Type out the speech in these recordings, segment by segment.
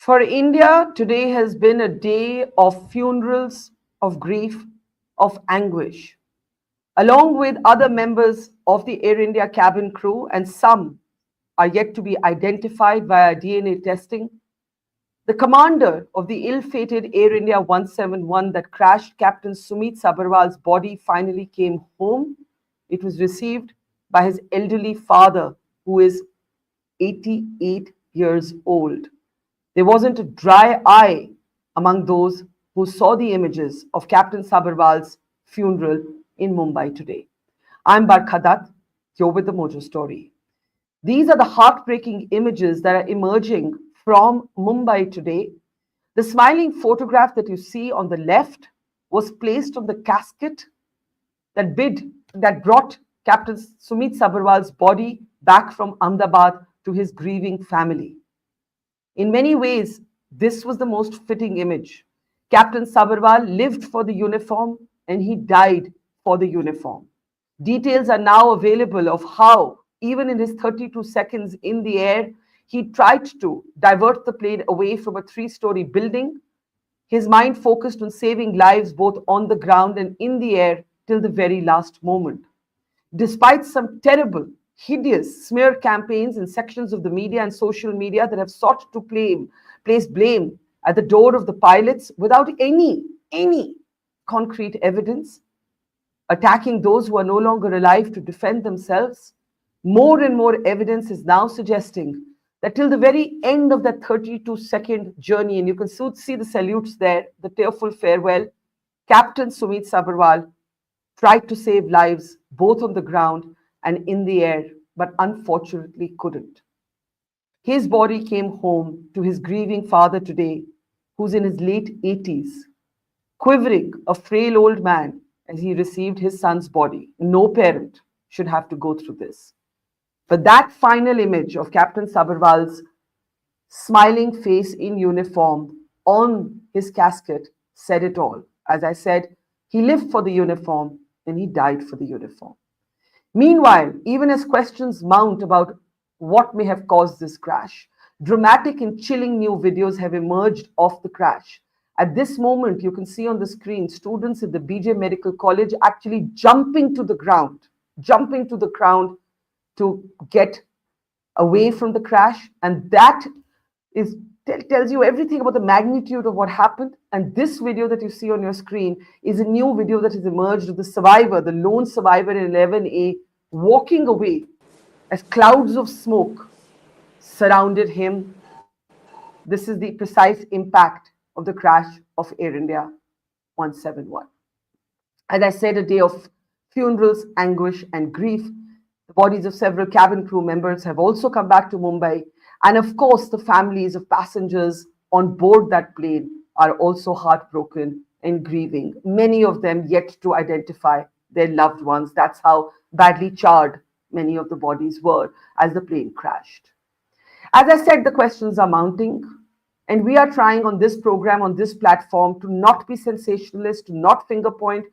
For India, today has been a day of funerals, of grief, of anguish. Along with other members of the Air India cabin crew, and some are yet to be identified via DNA testing, the commander of the ill-fated Air India 171 that crashed, Captain Sumeet Sabharwal's body finally came home. It was received by his elderly father, who is 88 years old. There wasn't a dry eye among those who saw the images of Captain Sabharwal's funeral in Mumbai today. I'm Barkha Dutt, you're with the Mojo Story. These are the heartbreaking images that are emerging from Mumbai today. The smiling photograph that you see on the left was placed on the casket that brought Captain Sumeet Sabharwal's body back from Ahmedabad to his grieving family. In many ways, this was the most fitting image. Captain Sabharwal lived for the uniform and he died for the uniform. Details are now available of how, even in his 32 seconds in the air, he tried to divert the plane away from a three-story building. His mind focused on saving lives both on the ground and in the air till the very last moment. Despite some terrible, hideous smear campaigns in sections of the media and social media that have sought to place blame at the door of the pilots without any concrete evidence, attacking those who are no longer alive to defend themselves, more and more evidence is now suggesting that till the very end of that 32-second journey, and you can see the salutes there, the tearful farewell, Captain Sumeet Sabharwal tried to save lives both on the ground and in the air, but unfortunately couldn't. His body came home to his grieving father today, who's in his late 80s, quivering, a frail old man, as he received his son's body. No parent should have to go through this. But that final image of Captain Sabharwal's smiling face in uniform on his casket said it all. As I said, he lived for the uniform and he died for the uniform. Meanwhile, even as questions mount about what may have caused this crash, dramatic and chilling new videos have emerged of the crash. At this moment, you can see on the screen students at the BJ Medical College actually jumping to the ground to get away from the crash. And that tells you everything about the magnitude of what happened. And this video that you see on your screen is a new video that has emerged of the survivor, the lone survivor in 11A, walking away as clouds of smoke surrounded him. This is the precise impact of the crash of Air India 171. As I said, a day of funerals, anguish, and grief. The bodies of several cabin crew members have also come back to Mumbai. And of course, the families of passengers on board that plane are also heartbroken and grieving. Many of them yet to identify their loved ones. That's how badly charred many of the bodies were as the plane crashed. As I said, the questions are mounting. And we are trying on this program, on this platform, to not be sensationalist, to not finger point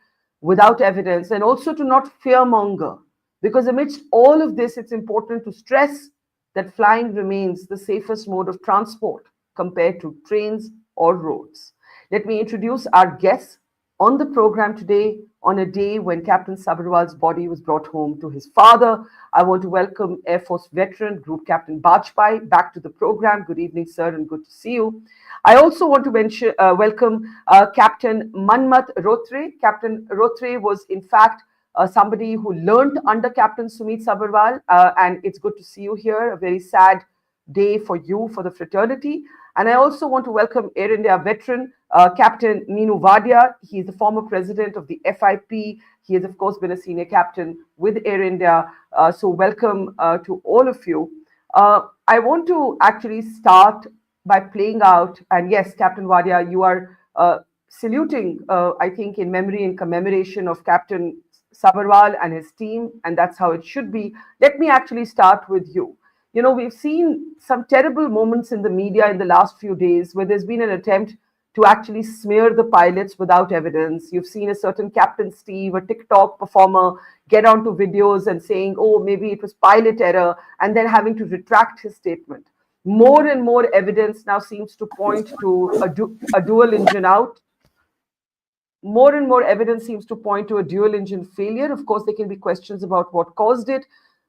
without evidence, and also to not fearmonger. Because amidst all of this, it's important to stress that flying remains the safest mode of transport compared to trains or roads. Let me introduce our guests on the program today on a day when Captain Sabharwal's body was brought home to his father. I want to welcome Air Force veteran Group Captain Bajpai back to the program. Good evening, sir, and good to see you. I also want to welcome Captain Manmat Rotre. Captain Rotre was, in fact, somebody who learned under Captain Sumeet Sabharwal, and it's good to see you here. A very sad day for you, for the fraternity. And I also want to welcome Air India veteran, Captain Meenu Wadia. He is the former president of the FIP. He has, of course, been a senior captain with Air India. So welcome to all of you. I want to actually start by playing out, and yes, Captain Wadia, you are saluting, I think, in memory and commemoration of Captain Sabharwal and his team, and that's how it should be. Let me actually start with you. You know, we've seen some terrible moments in the media in the last few days where there's been an attempt to actually smear the pilots without evidence. You've seen a certain Captain Steve, a TikTok performer, get onto videos and saying, oh, maybe it was pilot error, and then having to retract his statement. More and more evidence now seems to point to a dual engine out. More and more evidence seems to point to a dual engine failure. Of course, there can be questions about what caused it,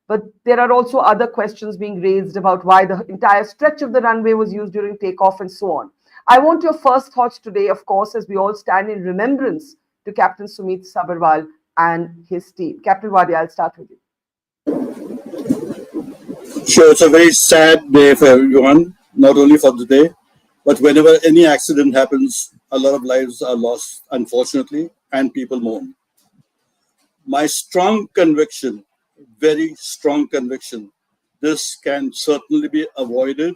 but there are also other questions being raised about why the entire stretch of the runway was used during takeoff and so on. I want your first thoughts today, of course, as we all stand in remembrance to Captain Sumeet Sabharwal and his team. Captain Wadi, I'll start with you. Sure, it's a very sad day for everyone, not only for the day, but whenever any accident happens, a lot of lives are lost, unfortunately, and people mourn. My strong conviction, very strong conviction, this can certainly be avoided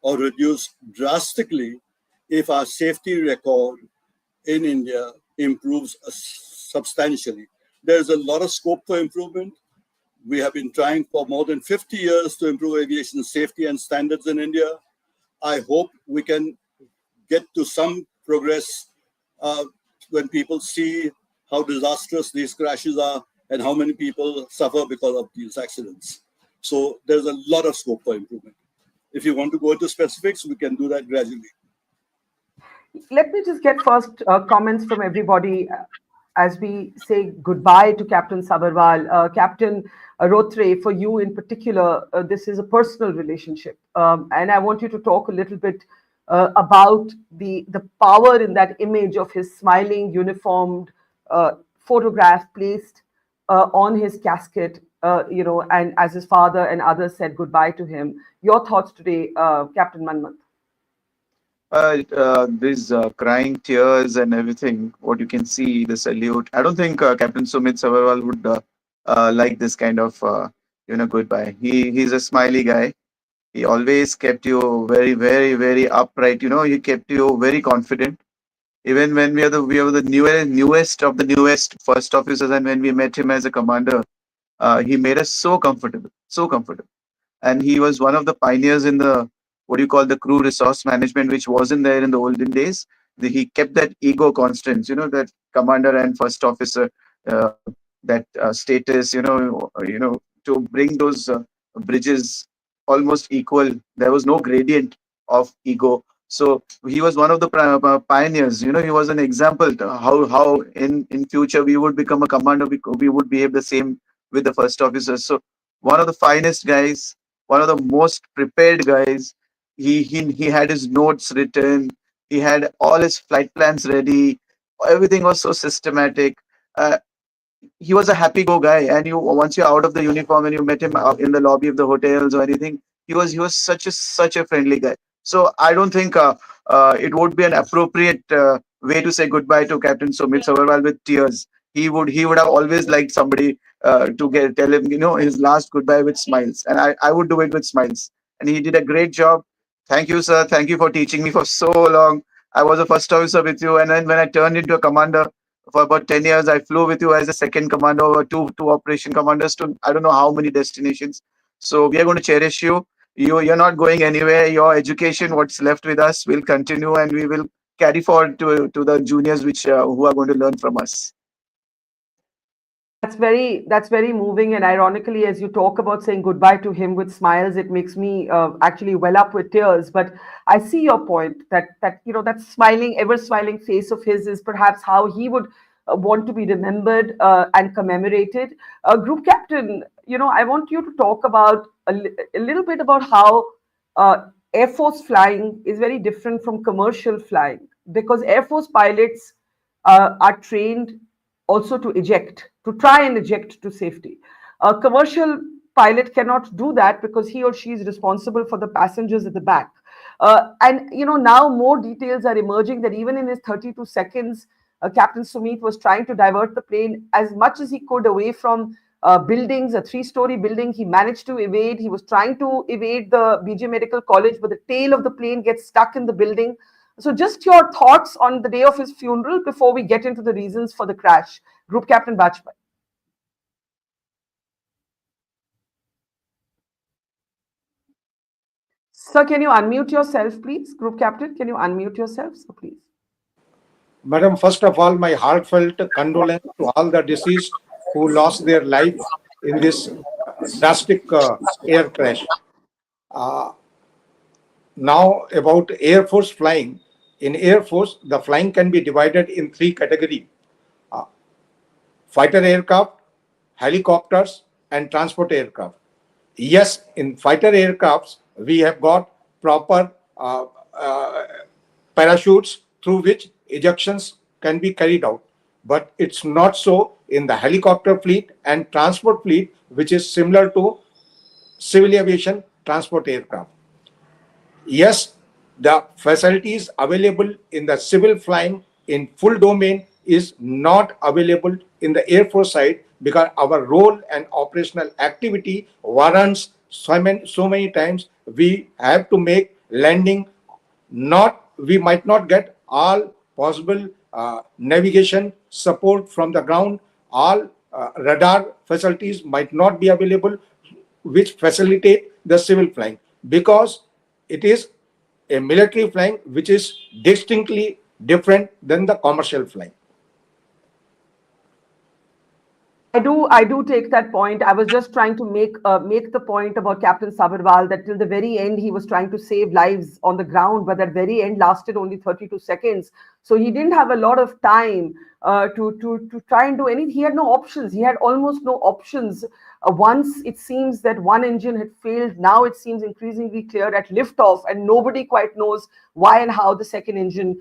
or reduced drastically if our safety record in India improves substantially. There's a lot of scope for improvement. We have been trying for more than 50 years to improve aviation safety and standards in India. I hope we can get to some progress when people see how disastrous these crashes are and how many people suffer because of these accidents. So there's a lot of scope for improvement. If you want to go into specifics, we can do that gradually. Let me just get first comments from everybody as we say goodbye to Captain Sabharwal. Captain Rotre, for you in particular, this is a personal relationship. And I want you to talk a little bit about the power in that image of his smiling, uniformed photograph placed on his casket, and as his father and others said goodbye to him. Your thoughts today, Captain Manmat? These crying tears and everything, what you can see, the salute. I don't think Captain Sumeet Sabharwal would like this kind of, goodbye. He's a smiley guy. He always kept you very, very, very upright. He kept you very confident. Even when we were the newest of the newest first officers, and when we met him as a commander, he made us so comfortable, so comfortable. And he was one of the pioneers in the what do you call the crew resource management, which wasn't there in the olden days. He kept that ego constant, that commander and first officer, that status, to bring those bridges almost equal. There was no gradient of ego. So he was one of the pioneers. He was an example to how in future we would become a commander. We would behave the same with the first officers. So one of the finest guys, one of the most prepared guys. He had his notes written. He had all his flight plans ready. Everything was so systematic. Uh, he was a happy go guy, and you once you're out of the uniform and you met him out in the lobby of the hotels or anything, he was such a friendly guy. So I don't think it would be an appropriate way to say goodbye to Captain Sumeet Sabharwal with tears. He would have always liked somebody to tell him his last goodbye with smiles, and I would do it with smiles. And he did a great job. Thank you, sir. Thank you for teaching me for so long. I was a first officer with you, and then when I turned into a commander for about 10 years, I flew with you as a second commander or two operation commanders to I don't know how many destinations. So we are going to cherish you. You're not going anywhere. Your education, what's left with us, will continue, and we will carry forward to the juniors which who are going to learn from us. That's very moving, and ironically, as you talk about saying goodbye to him with smiles, it makes me actually well up with tears. But I see your point that smiling, ever smiling face of his is perhaps how he would want to be remembered and commemorated. Group captain, I want you to talk about a little bit about how Air Force flying is very different from commercial flying, because Air Force pilots are trained also to eject, to try and eject to safety. A commercial pilot cannot do that because he or she is responsible for the passengers at the back. And now more details are emerging that even in his 32 seconds, Captain Sumeet was trying to divert the plane as much as he could away from buildings, a 3-story building. He managed to evade. He was trying to evade the BJ Medical College, but the tail of the plane gets stuck in the building. So just your thoughts on the day of his funeral before we get into the reasons for the crash. Group Captain Bajpai. Sir, can you unmute yourself, please? Group Captain, can you unmute yourself, so please? Madam, first of all, my heartfelt condolence to all the deceased who lost their life in this drastic air crash. Now about Air Force flying. In Air Force, the flying can be divided in three categories: fighter aircraft, helicopters, and transport aircraft. Yes, in fighter aircrafts, we have got proper parachutes through which ejections can be carried out. But it's not so in the helicopter fleet and transport fleet, which is similar to civil aviation transport aircraft. Yes, the facilities available in the civil flying in full domain is not available in the Air Force side, because our role and operational activity warrants so many times we have to make landing. We might not get all possible navigation support from the ground. All radar facilities might not be available, which facilitate the civil flying, because it is a military flying which is distinctly different than the commercial flying. I do take that point. I was just trying to make the point about Captain Sabharwal, that till the very end he was trying to save lives on the ground, but that very end lasted only 32 seconds. So he didn't have a lot of time to try and do anything. He had no options. He had almost no options. Once it seems that one engine had failed, now it seems increasingly clear at liftoff, and nobody quite knows why and how the second engine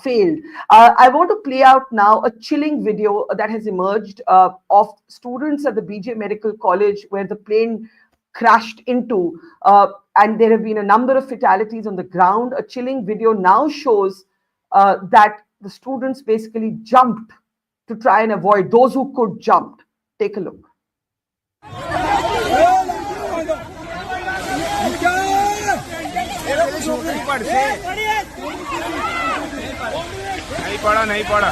failed. I want to play out now a chilling video that has emerged of students at the BJ Medical College where the plane crashed into, and there have been a number of fatalities on the ground. A chilling video now shows that the students basically jumped to try and avoid, those who could jumped. Take a look. नहीं पड़ा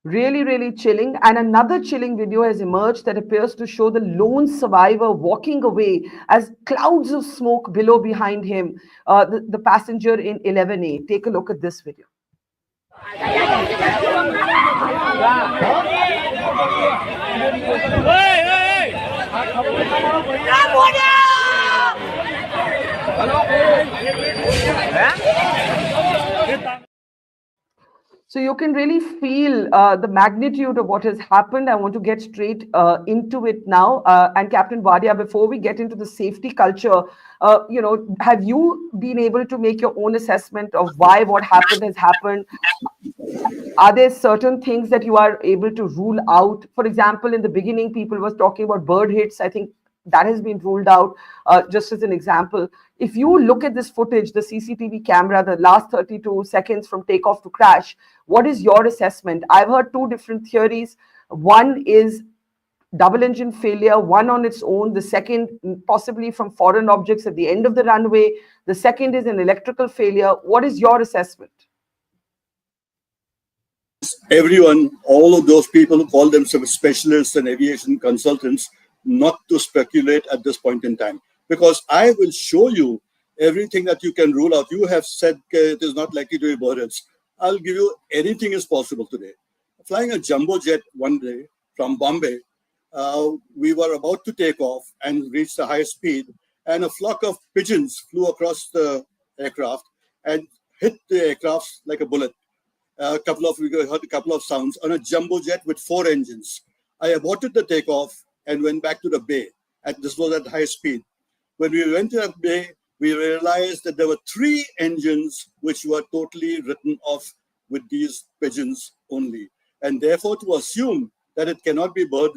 Really, really chilling. And another chilling video has emerged that appears to show the lone survivor walking away as clouds of smoke billow behind him, the passenger in 11A. Take a look at this video. So you can really feel the magnitude of what has happened. I want to get straight into it now. And Captain Wadia, before we get into the safety culture, have you been able to make your own assessment of why what happened has happened? Are there certain things that you are able to rule out? For example, in the beginning, people were talking about bird hits. I think that has been ruled out, just as an example. If you look at this footage, the CCTV camera, the last 32 seconds from takeoff to crash, what is your assessment? I've heard two different theories. One is double engine failure, one on its own. The second, possibly from foreign objects at the end of the runway. The second is an electrical failure. What is your assessment? Everyone, all of those people who call themselves specialists and aviation consultants, not to speculate at this point in time, because I will show you everything that you can rule out. You have said it is not likely to be bird hits. I'll give you anything is possible today. Flying a jumbo jet one day from Bombay, we were about to take off and reach the high speed, and a flock of pigeons flew across the aircraft and hit the aircraft like a bullet. We heard a couple of sounds on a jumbo jet with 4 engines. I aborted the takeoff and went back to the bay. This was at high speed. When we went to that bay, we realized that there were 3 engines which were totally written off with these pigeons only. And therefore, to assume that it cannot be bird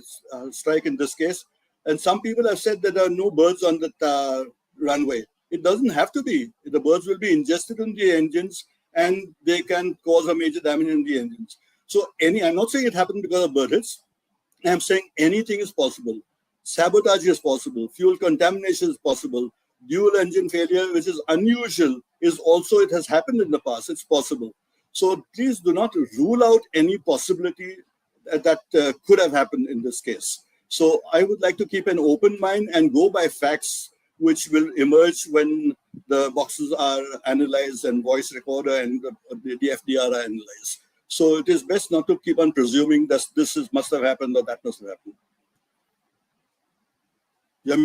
strike in this case, and some people have said that there are no birds on the runway. It doesn't have to be. The birds will be ingested in the engines and they can cause a major damage in the engines. So I'm not saying it happened because of bird hits. I'm saying anything is possible. Sabotage is possible. Fuel contamination is possible. Dual engine failure, which is unusual, it has happened in the past. It's possible. So please do not rule out any possibility that could have happened in this case. So I would like to keep an open mind and go by facts which will emerge when the boxes are analyzed and voice recorder and the FDR are analyzed. So it is best not to keep on presuming that must have happened or that must have happened. You're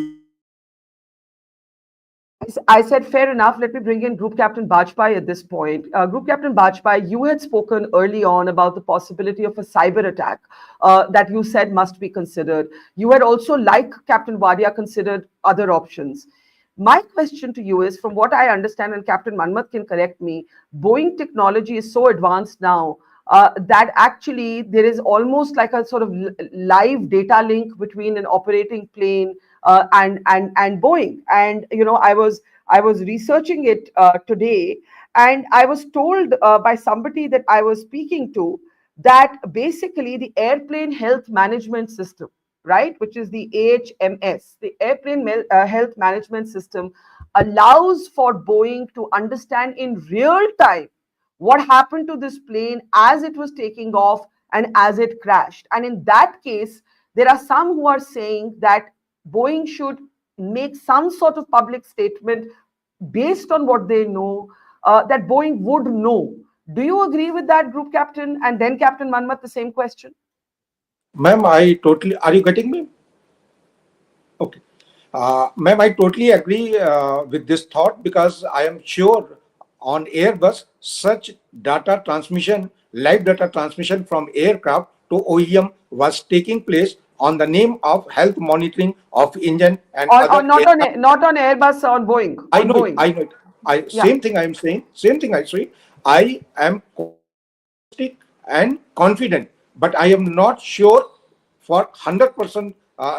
I said, fair enough. Let me bring in Group Captain Bajpai at this point. Group Captain Bajpai, you had spoken early on about the possibility of a cyber attack that you said must be considered. You had also, like Captain Wadia, considered other options. My question to you is, from what I understand, and Captain Manmat can correct me, Boeing technology is so advanced now that actually there is almost like a sort of live data link between an operating plane and Boeing. And I was researching it today, and I was told by somebody that I was speaking to that basically the airplane health management system, right, which is the AHMS, the airplane health management system, allows for Boeing to understand in real time what happened to this plane as it was taking off and as it crashed. And in that case, there are some who are saying that Boeing should make some sort of public statement based on what they know, that Boeing would know. Do you agree with that, Group Captain? And then Captain Manmat, the same question. Ma'am, I totally, are you getting me? Okay. Ma'am, I totally agree with this thought, because I am sure on Airbus, such data transmission, live data transmission from aircraft to OEM was taking place on the name of health monitoring of engine and other Not aircraft. not on Airbus, on Boeing. I On know it. Boeing. I know it. Yeah. Same thing I am saying. Same thing I say. I am optimistic and confident, but I am not sure for 100%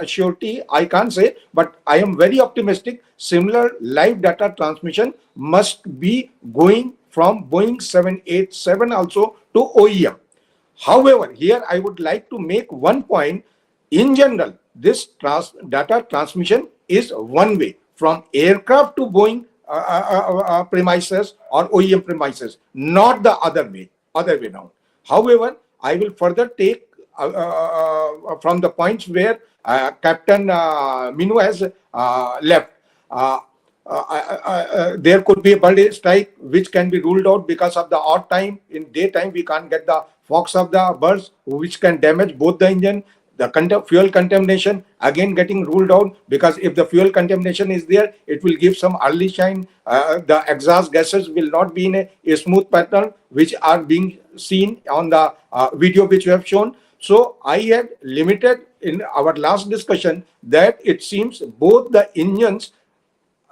surety. I can't say, but I am very optimistic. Similar live data transmission must be going from Boeing 787 also to OEM. However, here I would like to make one point. In general, this data transmission is one way from aircraft to Boeing premises or OEM premises, not the other way now. However, I will further take from the points where Captain Minu has left. Uh, there could be a bird strike which can be ruled out because of the odd time. In daytime, we can't get the fox of the birds, which can damage both the engine. The fuel contamination again getting ruled out, because if the fuel contamination is there, it will give some early shine. The exhaust gases will not be in a smooth pattern, which are being seen on the video which you have shown. So I had limited in our last discussion that it seems both the engines,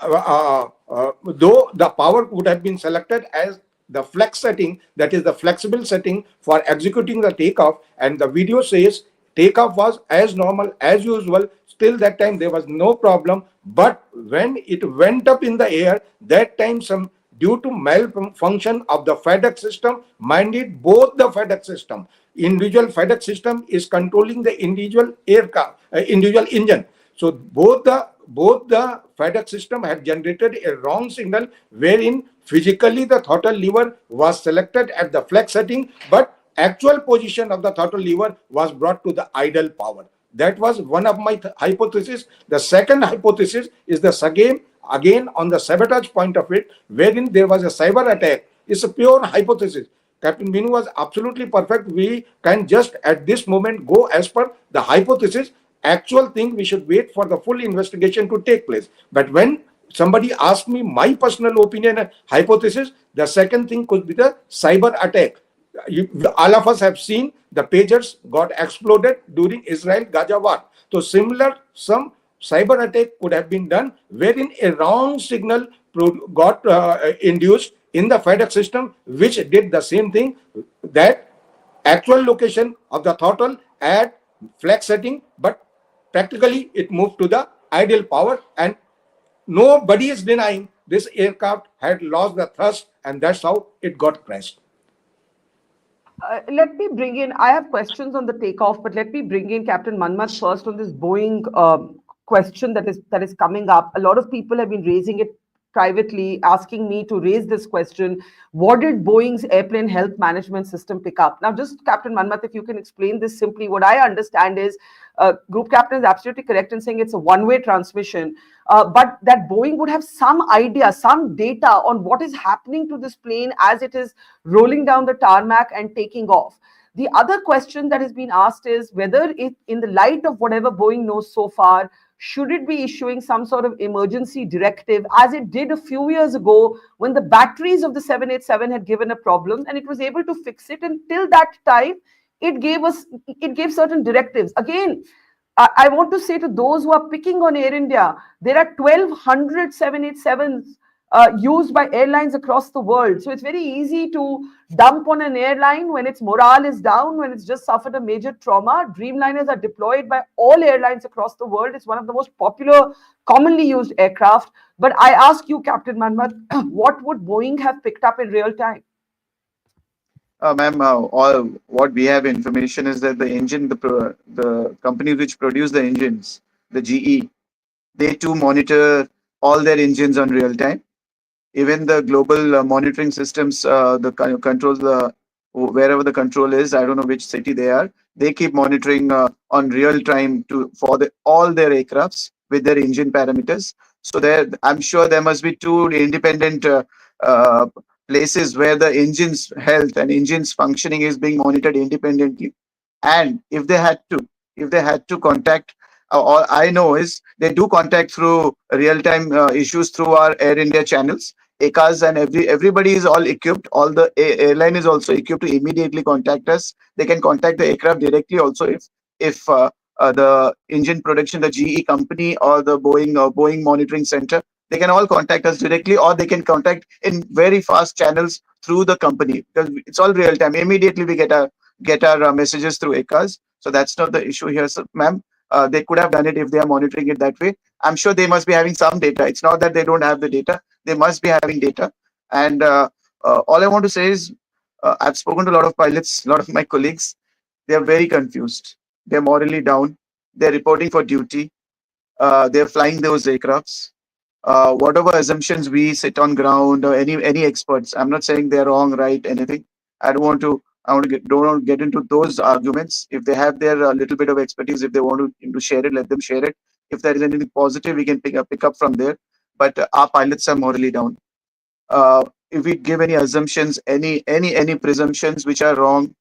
though the power would have been selected as the flex setting, that is the flexible setting for executing the takeoff, and the video says takeoff was as normal as usual. Still that time there was no problem, but when it went up in the air, that time some, due to malfunction of the FedEx system, mind it, both the FedEx system, individual FedEx system is controlling the individual aircraft, individual engine. So both the FedEx system had generated a wrong signal, wherein physically the throttle lever was selected at the flex setting, but actual position of the throttle lever was brought to the idle power. That was one of my hypotheses. The second hypothesis is the again on the sabotage point of it, wherein there was a cyber attack. It's a pure hypothesis. Captain Minu was absolutely perfect. We can just at this moment go as per the hypothesis. Actual thing, we should wait for the full investigation to take place. But when somebody asked me my personal opinion and hypothesis, the second thing could be the cyber attack. All of us have seen the pagers got exploded during Israel-Gaza war. So similar, some cyber attack could have been done, wherein a wrong signal got induced in the FedEx system, which did the same thing, that actual location of the throttle at flex setting, but practically it moved to the ideal power, and nobody is denying this aircraft had lost the thrust, and that's how it got crashed. Let me bring in, I have questions on the takeoff, but let me bring in Captain Manmat first on this Boeing question that is coming up. A lot of people have been raising it privately, asking me to raise this question. What did Boeing's airplane health management system pick up? Now, just Captain Manmat, if you can explain this simply, what I understand is Group Captain is absolutely correct in saying it's a one-way transmission, but that Boeing would have some idea, some data on what is happening to this plane as it is rolling down the tarmac and taking off. The other question that has been asked is whether it, in the light of whatever Boeing knows so far, should it be issuing some sort of emergency directive, as it did a few years ago when the batteries of the 787 had given a problem and it was able to fix it? And till that time, it gave certain directives. Again, I want to say to those who are picking on Air India, there are 1,200 787s used by airlines across the world. So it's very easy to dump on an airline when its morale is down, when it's just suffered a major trauma. Dreamliners are deployed by all airlines across the world. It's one of the most popular, commonly used aircraft. But I ask you, Captain Manmat, what would Boeing have picked up in real time? Ma'am, all what we have information is that the engine, the companies which produce the engines, the GE, they too monitor all their engines on real time. Even the global monitoring systems, the controls, wherever the control is, I don't know which city they are, they keep monitoring on real time to for all their aircrafts with their engine parameters. So there, I'm sure there must be two independent uh, places where the engine's health and engine's functioning is being monitored independently. And if they had to contact, all I know is they do contact through real time issues through our Air India channels. ECAs and everybody is all equipped. All the airline is also equipped to immediately contact us. They can contact the aircraft directly also if the engine production, the GE company or the Boeing monitoring center, they can all contact us directly, or they can contact in very fast channels through the company, because it's all real time. Immediately we get our messages through ECAs. So that's not the issue here, so, ma'am. They could have done it if they are monitoring it that way. I'm sure they must be having some data. It's not that they don't have the data. They must be having data. And all I want to say is, I've spoken to a lot of pilots, a lot of my colleagues. They are very confused. They're morally down. They're reporting for duty. They're flying those aircrafts. Whatever assumptions we sit on ground or any experts, I'm not saying they're wrong, right, anything. I don't want to. Don't want to get into those arguments. If they have their little bit of expertise, if they want to share it, let them share it. If there is anything positive, we can pick up from there. But our pilots are morally down. If we give any assumptions, any presumptions which are wrong,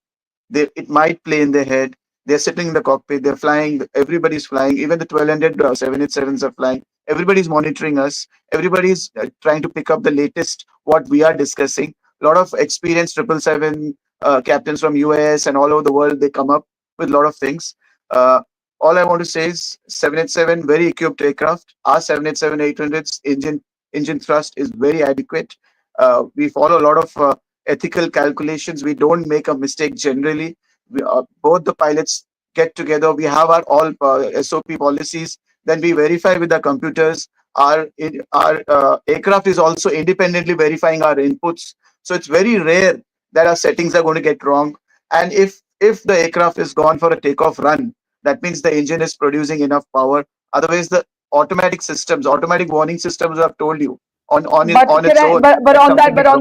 it might play in their head. They're sitting in the cockpit, they're flying, everybody's flying, even the 1200 787s are flying. Everybody's monitoring us, everybody's trying to pick up the latest what we are discussing. A lot of experienced 777 captains from US and all over the world, they come up with a lot of things. uh, all I want to say is 787 very equipped aircraft. Our 787-800's engine thrust is very adequate. We follow a lot of ethical calculations. We don't make a mistake generally. Both the pilots get together. We have our all SOP policies. Then we verify with the computers. Our aircraft is also independently verifying our inputs. So it's very rare that our settings are going to get wrong. And if the aircraft is gone for a takeoff run, that means the engine is producing enough power. Otherwise, the automatic warning systems have told you But on can its I? own But that on that, something is wrong.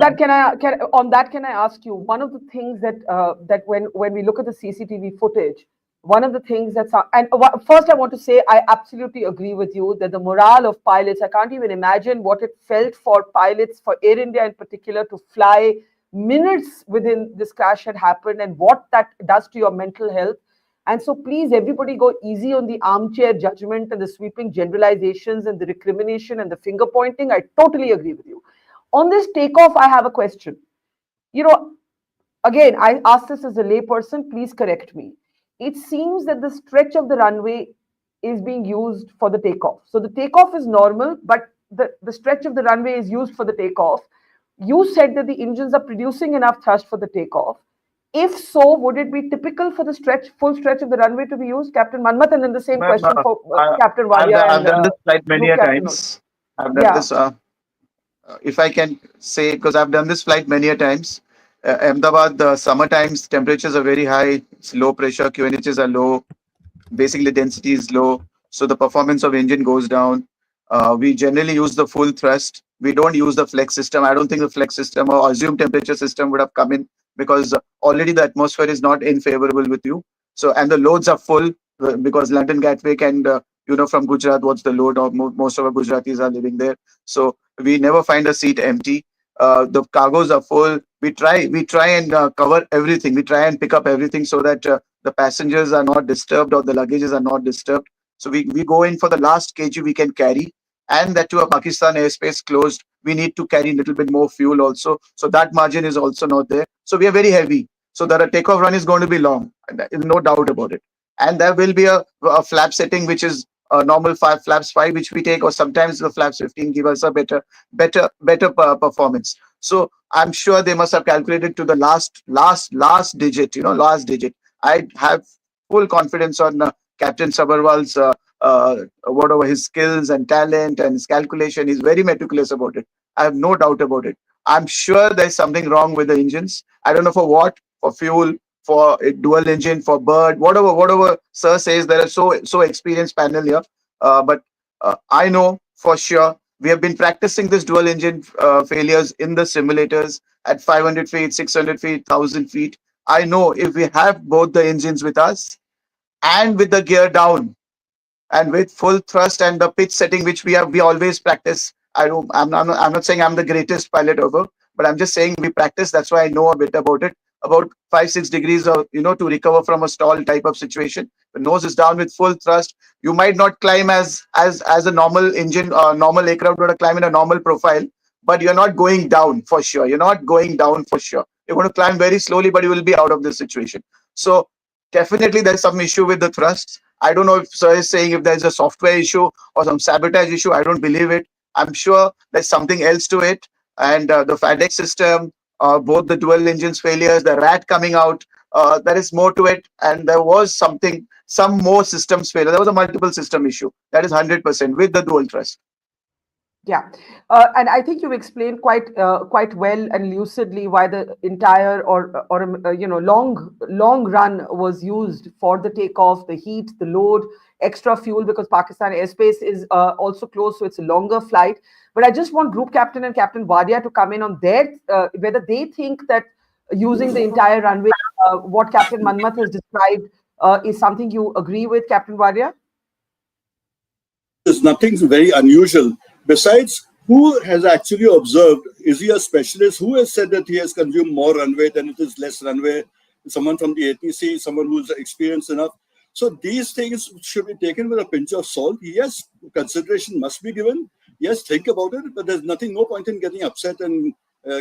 can I ask you one of the things that when we look at the CCTV footage, one of the things first I want to say I absolutely agree with you that the morale of pilots. I can't even imagine what it felt for pilots, for Air India in particular, to fly minutes within this crash had happened, and what that does to your mental health. And so, please, everybody go easy on the armchair judgment and the sweeping generalizations and the recrimination and the finger pointing. I totally agree with you. On this takeoff, I have a question. You know, again, I ask this as a layperson, please correct me. It seems that the stretch of the runway is being used for the takeoff. So the takeoff is normal, but the stretch of the runway is used for the takeoff. You said that the engines are producing enough thrust for the takeoff. If so, would it be typical for the full stretch of the runway to be used, Captain Manmat? And then the same Ma'am, question for Captain Walia I've and done this flight many Group a Captain also. times. I've done Yeah. this. If I can say, because I've done this flight many a times. Ahmedabad, the summer times temperatures are very high. It's low pressure. QNHs are low. Basically density is low, so the performance of engine goes down. We generally use the full thrust. We don't use the flex system. I don't think the flex system or assumed temperature system would have come in, because already the atmosphere is not in favorable with you. So, and the loads are full, because London Gatwick and from Gujarat, what's the load of most of our Gujaratis are living there. So we never find a seat empty. The cargoes are full. We try and cover everything. We try and pick up everything so that the passengers are not disturbed or the luggages are not disturbed. So we go in for the last kg we can carry, and that to a Pakistan airspace closed, we need to carry a little bit more fuel also. So that margin is also not there. So we are very heavy. So that a takeoff run is going to be long. There is no doubt about it. And there will be a flap setting which is normal flaps 5 which we take, or sometimes the flaps 15 give us a better performance. So I'm sure they must have calculated to the last digit, last digit. I have full confidence on Captain Sabharwal's whatever his skills and talent and his calculation. He's very meticulous about it. I have no doubt about it. I'm sure there's something wrong with the engines. I don't know for what, for fuel, for a dual engine, for bird, whatever sir says. There are so experienced panel here, but I know for sure we have been practicing this dual engine failures in the simulators at 500 feet, 600 feet, 1000 feet. I know if we have both the engines with us and with the gear down and with full thrust and the pitch setting which we always practice. I'm not saying I'm the greatest pilot ever, but I'm just saying we practice. That's why I know a bit about it, about 5-6 degrees of, to recover from a stall type of situation. The nose is down with full thrust. You might not climb as a normal engine, normal aircraft would climb in a normal profile, but you're not going down for sure. You're not going down for sure. You're going to climb very slowly, but you will be out of this situation. So definitely there's some issue with the thrusts. I don't know if sir is saying if there's a software issue or some sabotage issue. I don't believe it. I'm sure there's something else to it. And the FADEC system, both the dual engines failures, the rat coming out, there is more to it. And there was some more systems failure. There was a multiple system issue. That is 100% with the dual thrust. Yeah, and I think you've explained quite well and lucidly why the entire or long run was used for the takeoff, the heat, the load, extra fuel, because Pakistan airspace is also closed, so it's a longer flight. But I just want Group Captain and Captain Wadia to come in on their whether they think that using the entire runway, what Captain Manmat has described, is something you agree with, Captain Wadia? There's nothing very unusual. Besides, who has actually observed? Is he a specialist? Who has said that he has consumed more runway than it is less runway? Someone from the ATC, someone who's experienced enough. So these things should be taken with a pinch of salt. Yes, consideration must be given. Yes, think about it, but there's no point in getting upset and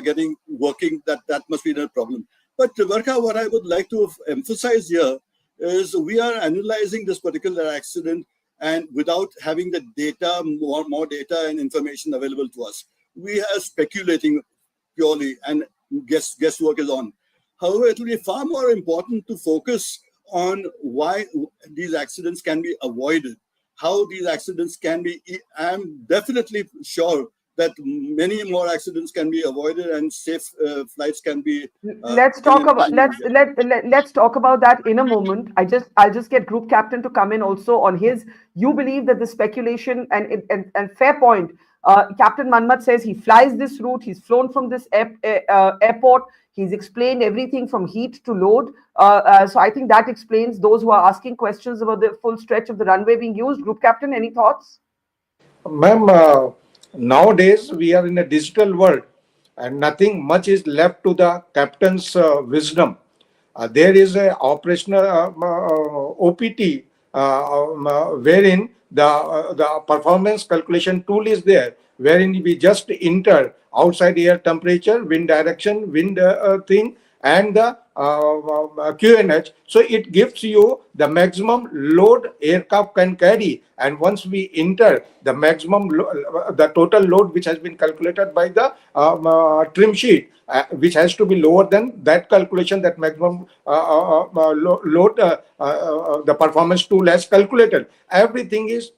getting working. That must be the problem. But Barkha, what I would like to emphasize here is we are analyzing this particular accident, and without having the data, more data and information available to us, we are speculating purely, and guesswork is on. However, it will be far more important to focus on why these accidents can be avoided, how these accidents can be. I'm definitely sure that many more accidents can be avoided and safe flights can be. Let's talk about let's talk about that in a moment. I'll just get Group Captain to come in also on his. You believe that the speculation and fair point. Captain Manmat says he flies this route. He's flown from this airport. He's explained everything from heat to load. So I think that explains those who are asking questions about the full stretch of the runway being used. Group Captain, any thoughts? Ma'am, nowadays we are in a digital world and nothing much is left to the captain's wisdom. There is a operational OPT wherein the performance calculation tool is there, wherein we just enter outside air temperature, wind direction, wind thing, and the QNH. So it gives you the maximum load aircraft can carry. And once we enter the maximum, the total load which has been calculated by the trim sheet, which has to be lower than that calculation, that maximum load the performance tool has calculated. Everything is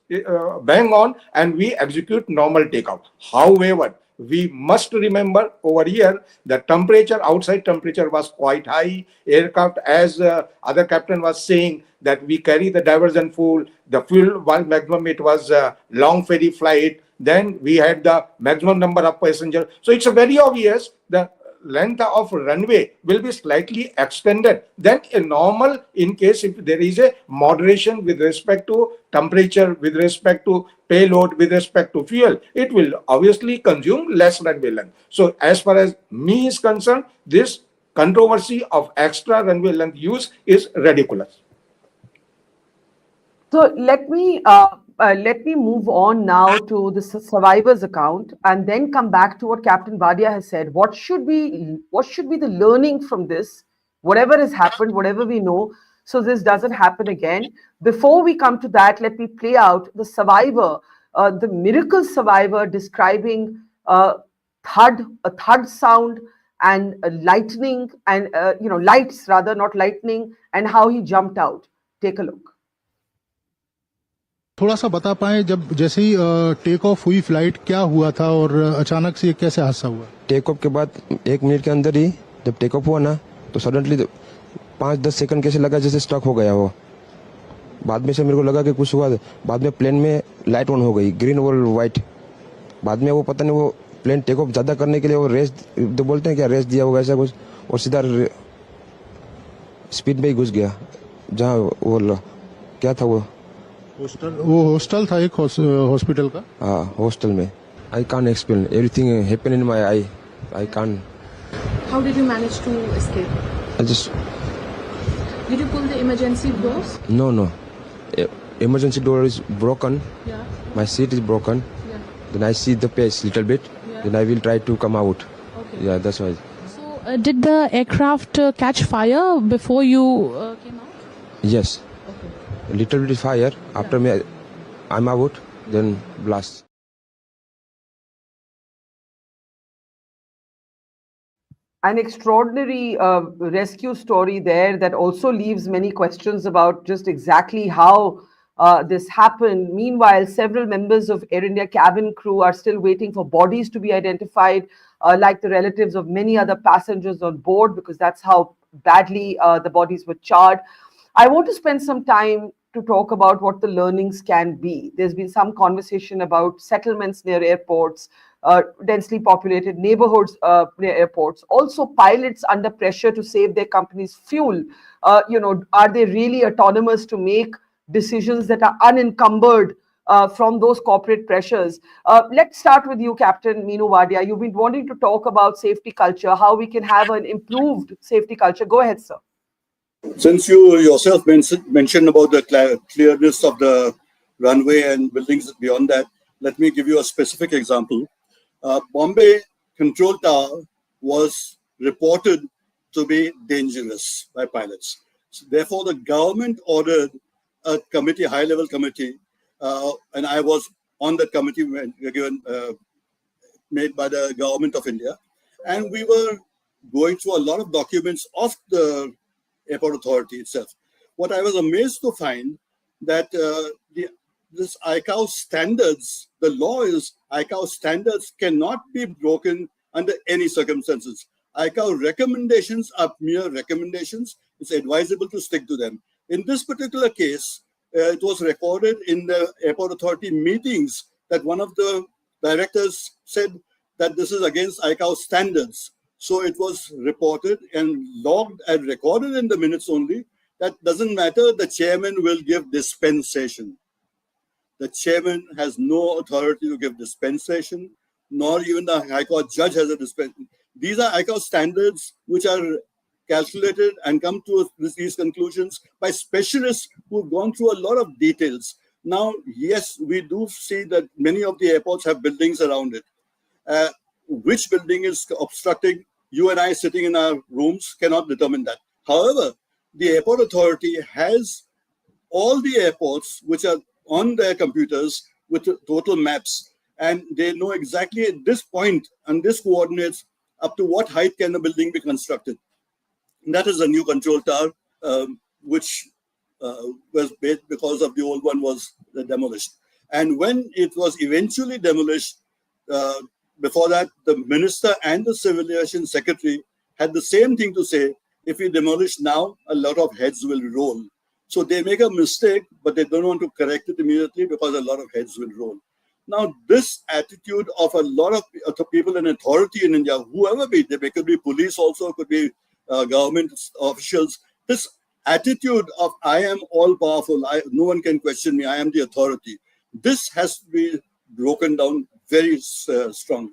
bang on and we execute normal takeoff. However, we must remember over here the temperature, outside temperature was quite high. Aircraft, as other captain was saying, that we carry the diversion fuel. The fuel was maximum, it was a long ferry flight. Then we had the maximum number of passengers. So it's very obvious the length of runway will be slightly extended than a normal, in case if there is a moderation with respect to temperature, with respect to payload, with respect to fuel, it will obviously consume less runway length. So as far as me is concerned, this controversy of extra runway length use is ridiculous. So let me move on now to the survivors account, and then come back to what Captain Badia has said. What should be the learning from this? Whatever has happened, whatever we know, so this doesn't happen again. Before we come to that, let me play out the survivor, the miracle survivor, describing a thud sound and lightning, and lights rather, not lightning, and how he jumped out. Take a look. थोड़ा सा बता पाएं जब जैसे ही take off हुई flight क्या हुआ था और अचानक से ये कैसे हादसा हुआ? टेक ऑफ के बाद 1 मिनट के अंदर ही जब टेक ऑफ हुआ ना तो सडनली 5-10 सेकंड कैसे लगा जैसे स्टक हो गया वो। बाद में से मेरे को लगा कि कुछ हुआ। बाद में प्लेन में लाइट ऑन हो गई, ग्रीन और वाइट। बाद में वो पता नहीं वो प्लेन टेक ऑफ ज्यादा करने के लिए वो रेस तो बोलते हैं क्या, रेस दिया होगा ऐसा कुछ, और सीधा स्पीड में ही घुस गया जहाँ वो क्या था वो हॉस्टल था एक हॉस्पिटल का। हाँ, हॉस्टल में। I can't explain, everything happened in my I, I can't. How did you manage to escape? I just Did you pull the emergency doors? no. Emergency door is broken. Yeah. My seat is broken. Yeah. Then I see the pace little bit. Yeah. Then I will try to come out. Okay. Yeah, that's why. So, did the aircraft catch fire before you came out? Yes, Okay. a little bit fire. After me, I'm out. Then blast. An extraordinary rescue story there that also leaves many questions about just exactly how this happened. Meanwhile, several members of Air India cabin crew are still waiting for bodies to be identified, like the relatives of many other passengers on board, because that's how badly the bodies were charred. I want to spend some time to talk about what the learnings can be. There's been some conversation about settlements near airports, densely populated neighborhoods near airports. Also, pilots under pressure to save their company's fuel. Are they really autonomous to make decisions that are unencumbered from those corporate pressures? Let's start with you, Captain Meenu Wadia. You've been wanting to talk about safety culture, how we can have an improved safety culture. Go ahead, sir. Since you yourself mentioned about the clearness of the runway and buildings beyond that, let me give you a specific example. Bombay Control Tower was reported to be dangerous by pilots. So therefore, the government ordered a committee, high-level committee, and I was on that committee made by the government of India, and we were going through a lot of documents of the airport authority itself. What I was amazed to find that this ICAO standards, the law is ICAO standards cannot be broken under any circumstances. ICAO recommendations are mere recommendations. It's advisable to stick to them. In this particular case, it was recorded in the airport authority meetings that one of the directors said that this is against ICAO standards. So it was reported and logged and recorded in the minutes only. That doesn't matter. The chairman will give dispensation. The chairman has no authority to give dispensation, nor even the High Court judge has a dispensation. These are ICAO standards which are calculated and come to these conclusions by specialists who've gone through a lot of details. Now, yes, we do see that many of the airports have buildings around it. Which building is obstructing? You and I sitting in our rooms cannot determine that. However, the airport authority has all the airports which are on their computers with total maps, and they know exactly at this point and this coordinates up to what height can a building be constructed. And that is a new control tower, which was built because of the old one was demolished. And when it was eventually demolished, before that, the minister and the civil aviation secretary had the same thing to say. If we demolish now, a lot of heads will roll. So they make a mistake, but they don't want to correct it immediately because a lot of heads will roll. Now, this attitude of a lot of people in authority in India, whoever be, they could be police also, could be government officials, this attitude of I am all powerful, no one can question me, I am the authority. This has to be broken down very strongly,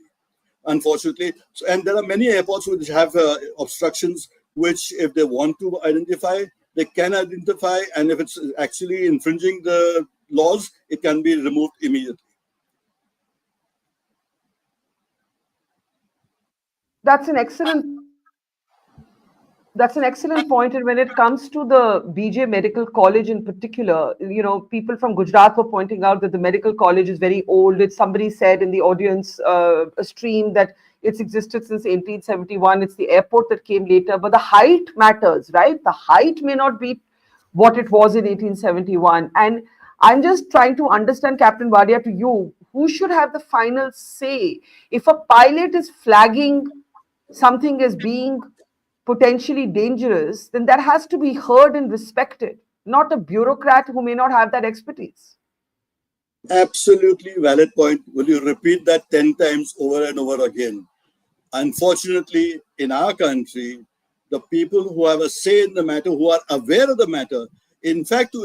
unfortunately. And there are many airports which have obstructions, which if they want to identify, they can identify, and if it's actually infringing the laws, it can be removed immediately. That's an excellent point. And when it comes to the BJ Medical College in particular, people from Gujarat were pointing out that the medical college is very old. Somebody said in the audience stream that it's existed since 1871. It's the airport that came later. But the height matters, right? The height may not be what it was in 1871. And I'm just trying to understand, Captain Wadia, to you, who should have the final say? If a pilot is flagging something as being potentially dangerous, then that has to be heard and respected, not a bureaucrat who may not have that expertise. Absolutely valid point. Will you repeat that 10 times over and over again? Unfortunately, in our country, the people who have a say in the matter, who are aware of the matter, in fact,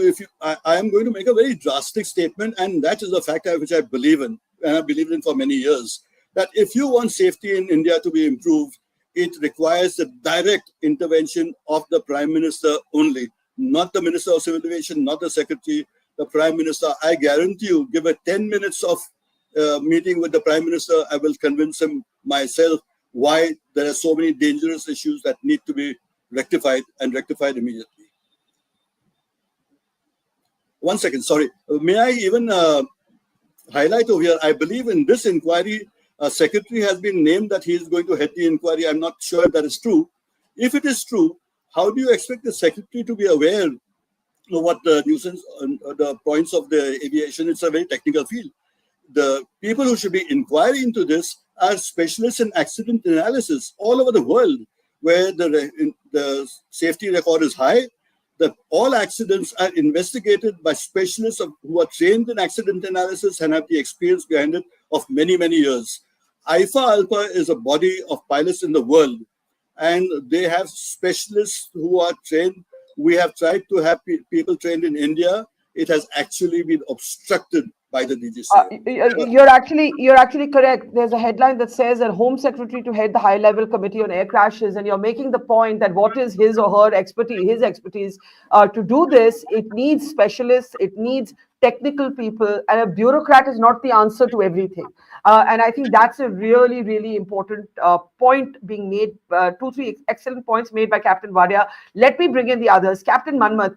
I am going to make a very drastic statement, and that is a fact which I believe in, and I've believed in for many years, that if you want safety in India to be improved, it requires the direct intervention of the Prime Minister only, not the Minister of Civil Aviation, not the Secretary, the Prime Minister. I guarantee you, give it 10 minutes of meeting with the Prime Minister, I will convince him myself why there are so many dangerous issues that need to be rectified, and rectified immediately. One second, sorry. May I even highlight over here, I believe in this inquiry, a secretary has been named that he is going to head the inquiry. I'm not sure if that is true. If it is true, how do you expect the secretary to be aware of what the nuisance, the points of the aviation? It's a very technical field. The people who should be inquiring into this are specialists in accident analysis all over the world, where the safety record is high. All accidents are investigated by specialists who are trained in accident analysis and have the experience behind it of many, many years. IFA Alpha is a body of pilots in the world, and they have specialists who are trained. We have tried to have people trained in India. It has actually been obstructed by the DGCA. You're actually correct. There's a headline that says that Home Secretary to head the high-level committee on air crashes, and you're making the point that what is his or her expertise? His expertise to do this, it needs specialists, it needs technical people, and a bureaucrat is not the answer to everything. And I think that's a really, really important point being made. 2-3 excellent points made by Captain Wadia. Let me bring in the others. Captain Manmat,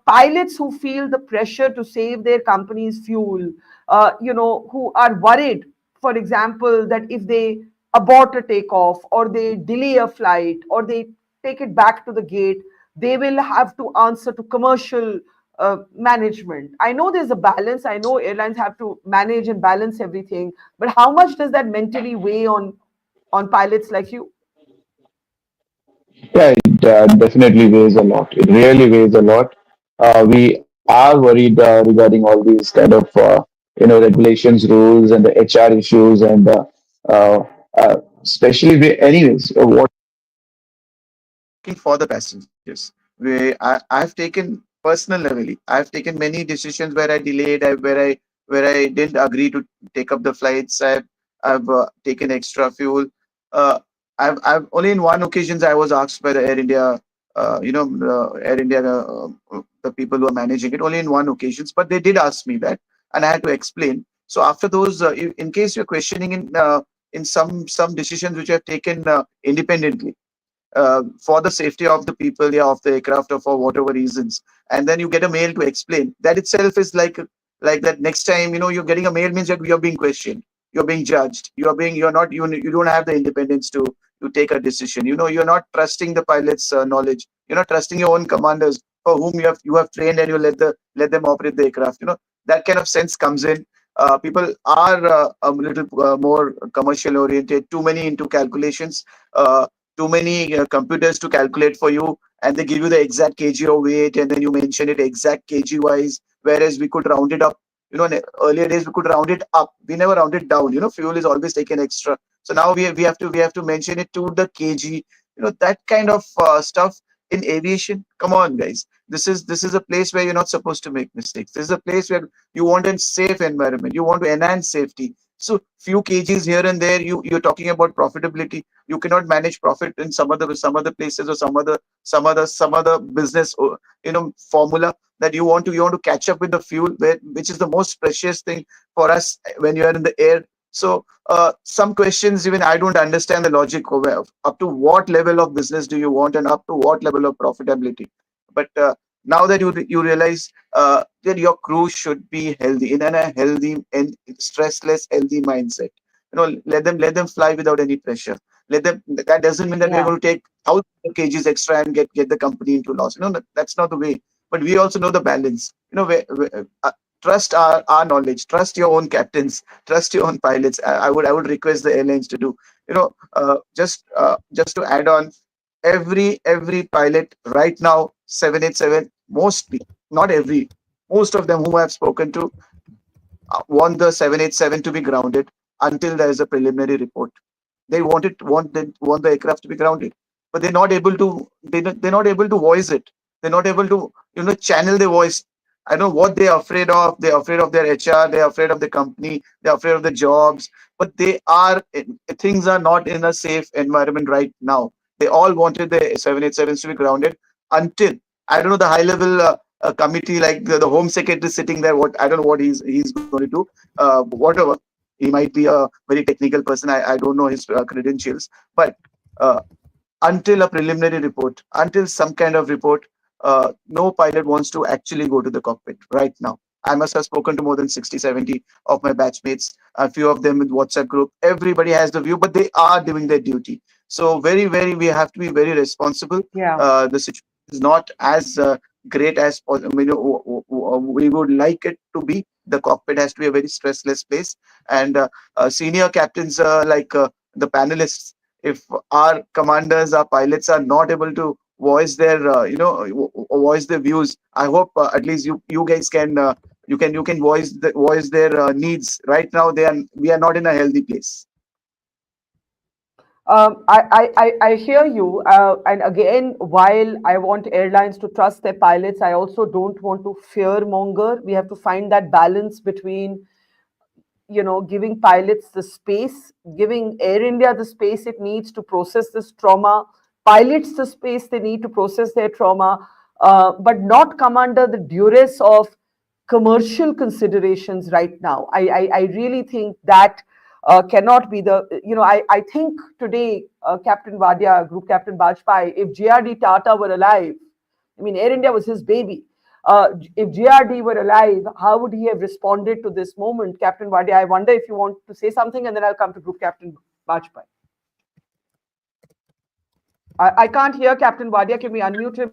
pilots who feel the pressure to save their company's fuel, who are worried, for example, that if they abort a takeoff or they delay a flight or they take it back to the gate, they will have to answer to commercial management. I know there's a balance. I know airlines have to manage and balance everything, but how much does that mentally weigh on pilots like you? Yeah, it definitely weighs a lot. It really weighs a lot. We are worried regarding all these kind of regulations, rules, and the HR issues, and especially anyways, what for the passengers. I've taken personal level. I've taken many decisions where I delayed, where I didn't agree to take up the flights. I've taken extra fuel. Uh, I've only in one occasions I was asked by the Air India, Air India, the people who are managing it. Only in one occasions, but they did ask me that, and I had to explain. So after those, in case you're questioning in some decisions which I've taken independently, for the safety of the people, yeah, of the aircraft, or for whatever reasons, and then you get a mail to explain, that itself is like that. Next time, you're getting a mail means you're being questioned, you're being judged, you're not, you don't have the independence to take a decision. You're not trusting the pilot's knowledge, you're not trusting your own commanders, for whom you have trained, and you let them operate the aircraft. That kind of sense comes in. People are a little more commercial oriented, too many into calculations, too many computers to calculate for you, and they give you the exact kg of weight, and then you mention it exact kg wise, whereas we could round it up. In earlier days we could round it up, we never round it down. Fuel is always taken extra, so now we have to mention it to the kg. That kind of stuff in aviation. Come on, guys, this is a place where you're not supposed to make mistakes. This is a place where you want a safe environment, you want to enhance safety. So few kgs here and there, you're talking about profitability. You cannot manage profit in some other places, or some other business, formula, that you want to catch up with the fuel, which is the most precious thing for us when you are in the air. So some questions, even I don't understand the logic of up to what level of business do you want, and up to what level of profitability. But now that you realize that your crew should be healthy, in a healthy and stressless, healthy mindset. Let them fly without any pressure. That doesn't mean that we're Yeah. going to take thousands of kgs extra and get the company into loss. That's not the way. But we also know the balance. Trust our knowledge, trust your own captains, trust your own pilots. I would request the airlines to do. Just to add on, every pilot right now, 787, mostly, not every, most of them who I've spoken to, want the 787 to be grounded until there is a preliminary report. They want the aircraft to be grounded, but they're not able to voice it. They're not able to channel their voice. I know what they're afraid of. They're afraid of their HR. They're afraid of the company. They're afraid of the jobs. But things are not in a safe environment right now. They all wanted the 787s to be grounded until, I don't know, the high level committee, like the home secretary sitting there. What, I don't know what he's going to do. Whatever, he might be a very technical person. I don't know his credentials, but uh, until a preliminary report, until some kind of report, no pilot wants to actually go to the cockpit right now. I must have spoken to more than 60, 70 of my batchmates, a few of them in WhatsApp group. Everybody has the view, but they are doing their duty. So very, very, we have to be very responsible. Yeah. The situation is not as great as we would like it to be. The cockpit has to be a very stressless place. And senior captains, like the panelists, if our commanders, our pilots are not able to voice their voice their views, I hope at least you guys can you can voice their needs. Right now we are not in a healthy place. I hear you. And again, while I want airlines to trust their pilots, I also don't want to fear monger. We have to find that balance between, giving pilots the space, giving Air India the space it needs to process this trauma, pilots the space they need to process their trauma, but not come under the duress of commercial considerations right now. I really think that cannot be I think today, Captain Vadia, Group Captain Bajpai, if JRD Tata were alive, I mean, Air India was his baby. If JRD were alive, how would he have responded to this moment? Captain Vadia, I wonder if you want to say something, and then I'll come to Group Captain Bajpai. I can't hear Captain Vadia. Can we unmute him?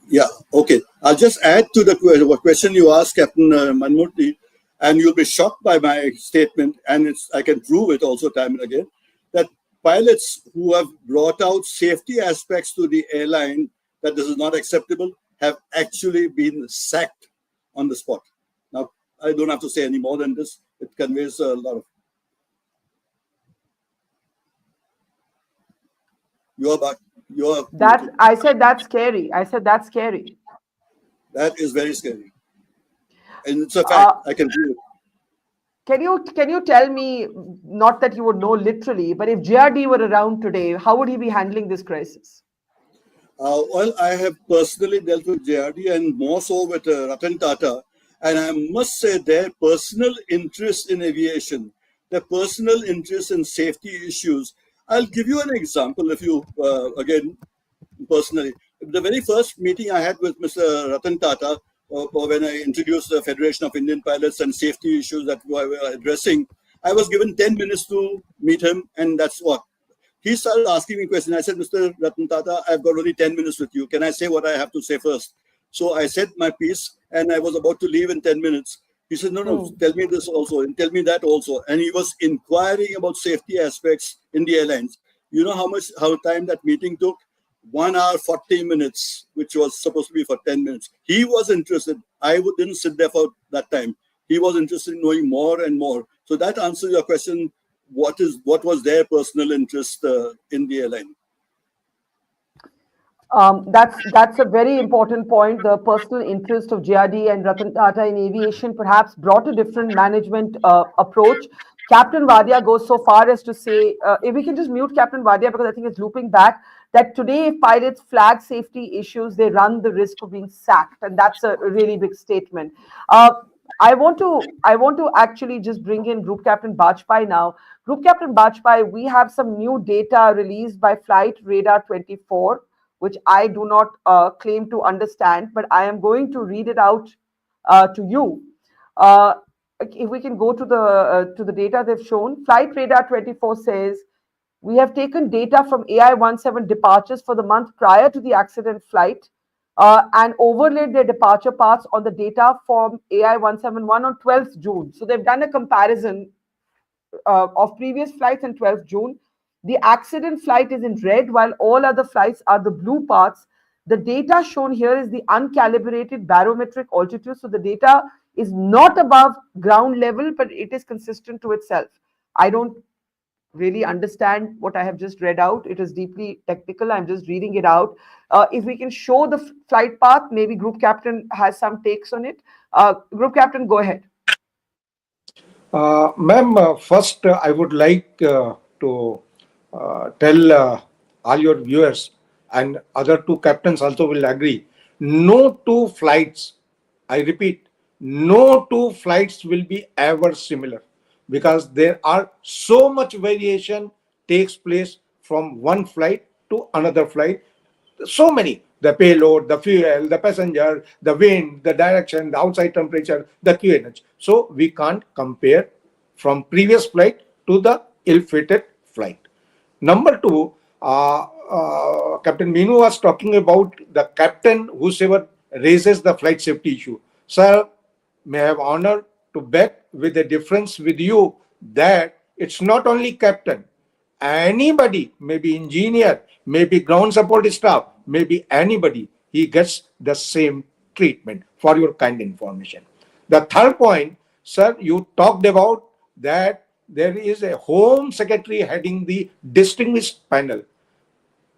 Yeah, okay. I'll just add to the question you asked, Captain Manmurthy, and you'll be shocked by my statement, and I can prove it also time and again, that pilots who have brought out safety aspects to the airline that this is not acceptable have actually been sacked on the spot. Now, I don't have to say any more than this. It conveys a lot of... I said that's scary. I said that's scary. That is very scary. And it's a fact. I can prove it. Can you tell me, not that you would know literally, but if JRD were around today, how would he be handling this crisis? Well, I have personally dealt with JRD and more so with Ratan Tata. And I must say their personal interest in aviation, their personal interest in safety issues. I'll give you an example if you, again, personally. The very first meeting I had with Mr. Ratan Tata, when I introduced the Federation of Indian Pilots and safety issues that we were addressing, I was given 10 minutes to meet him, and that's what. He started asking me questions. I said, Mr. Ratan Tata, I've got only 10 minutes with you. Can I say what I have to say first? So I said my piece, and I was about to leave in 10 minutes. He said, no, tell me this also, and tell me that also. And he was inquiring about safety aspects in the airlines. You know how time that meeting took? 1 hour, 40 minutes, which was supposed to be for 10 minutes. He was interested. I didn't sit there for that time. He was interested in knowing more and more. So that answers your question. What was their personal interest in the airline? That's a very important point. The personal interest of JRD and Ratan Tata in aviation perhaps brought a different management approach. Captain Wadia goes so far as to say, if we can just mute Captain Wadia because I think it's looping back, that today if pilots flag safety issues, they run the risk of being sacked, and that's a really big statement. Uh, I want to actually just bring in Group Captain Bajpai now. Group Captain Bajpai, we have some new data released by Flight Radar 24, which I do not claim to understand, but I am going to read it out to you. Uh, if we can go to the data they've shown, Flight Radar 24 says we have taken data from AI-17 departures for the month prior to the accident flight and overlaid their departure paths on the data from AI-171 on 12th June. So they've done a comparison of previous flights and 12th June. The accident flight is in red, while all other flights are the blue parts. The data shown here is the uncalibrated barometric altitude. So the data is not above ground level, but it is consistent to itself. I don't really understand what I have just read out. It is deeply technical. I'm just reading it out. If we can show the flight path, maybe Group Captain has some takes on it. Group Captain, go ahead. Ma'am, first I would like to tell all your viewers, and other two captains also will agree, no two flights, I repeat, no two flights will be ever similar, because there are so much variation takes place from one flight to another flight. So many, the payload, the fuel, the passenger, the wind, the direction, the outside temperature, the QNH. So we can't compare from previous flight to the ill-fated flight. Number two, Captain Meenu was talking about the captain whosoever raises the flight safety issue. Sir, may I have honor to bet with a difference with you that it's not only captain, anybody, maybe engineer, maybe ground support staff, maybe anybody, he gets the same treatment, for your kind information. The third point, sir, you talked about that there is a home secretary heading the distinguished panel.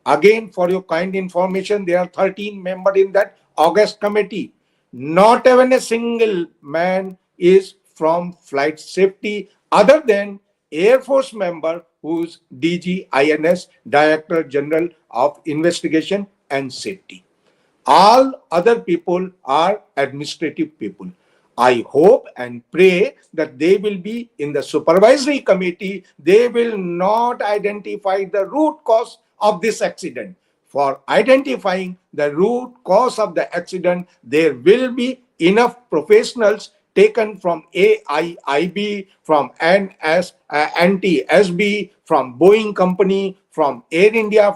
Again, for your kind information, there are 13 members in that August committee. Not even a single man is from flight safety other than Air Force member who's DG INS, Director General of Investigation and Safety. All other people are administrative people. I hope and pray that they will be in the supervisory committee. They will not identify the root cause of this accident. For identifying the root cause of the accident, there will be enough professionals taken from AIIB, from NTSB, from Boeing company, from Air India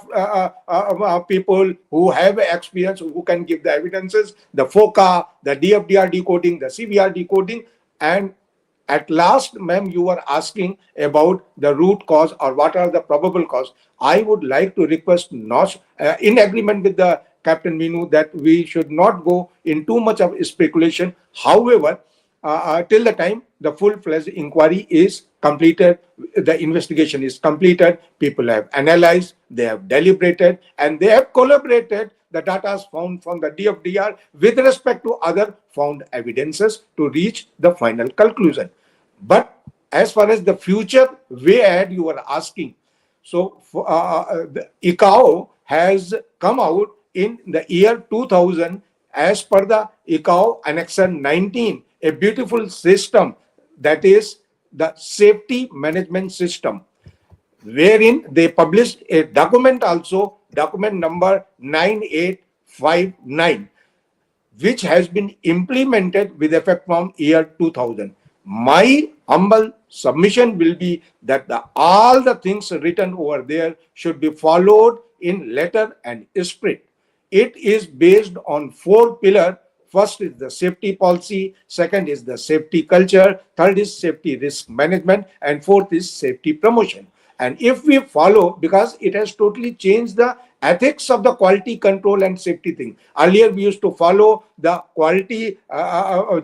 people who have experience, who can give the evidences, the FOCA, the DFDR decoding, the CVR decoding. And at last, ma'am, you were asking about the root cause or what are the probable cause. I would like to request, not in agreement with the Captain Meenu, that we should not go in too much of speculation. However, till the time the full-fledged inquiry is completed, the investigation is completed, people have analyzed, they have deliberated, and they have collaborated the data found from the DFDR with respect to other found evidences to reach the final conclusion. But as far as the future way ahead you were asking, so the ICAO has come out in the year 2000 as per the ICAO Annexure 19, a beautiful system, that is the safety management system, wherein they published a document also, document number 9859, which has been implemented with effect from year 2000. My humble submission will be that all the things written over there should be followed in letter and spirit. It is based on 4 pillars. First is the safety policy, second is the safety culture, third is safety risk management, and fourth is safety promotion. And if we follow, because it has totally changed the ethics of the quality control and safety thing. Earlier, we used to follow the quality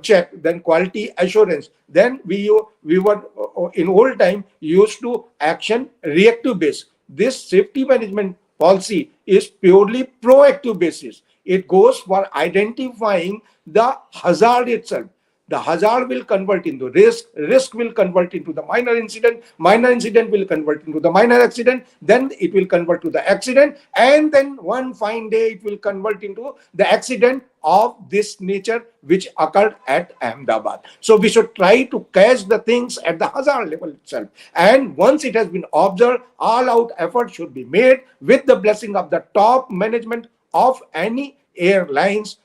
check, then quality assurance. Then we were, in old time, used to action reactive base. This safety management policy is purely proactive basis. It goes for identifying the hazard itself. the hazard will convert into risk will convert into the minor incident will convert into the minor accident, then it will convert to the accident, and then one fine day it will convert into the accident of this nature which occurred at Ahmedabad. So we should try to catch the things at the hazard level itself, and once it has been observed, all out effort should be made with the blessing of the top management of any airlines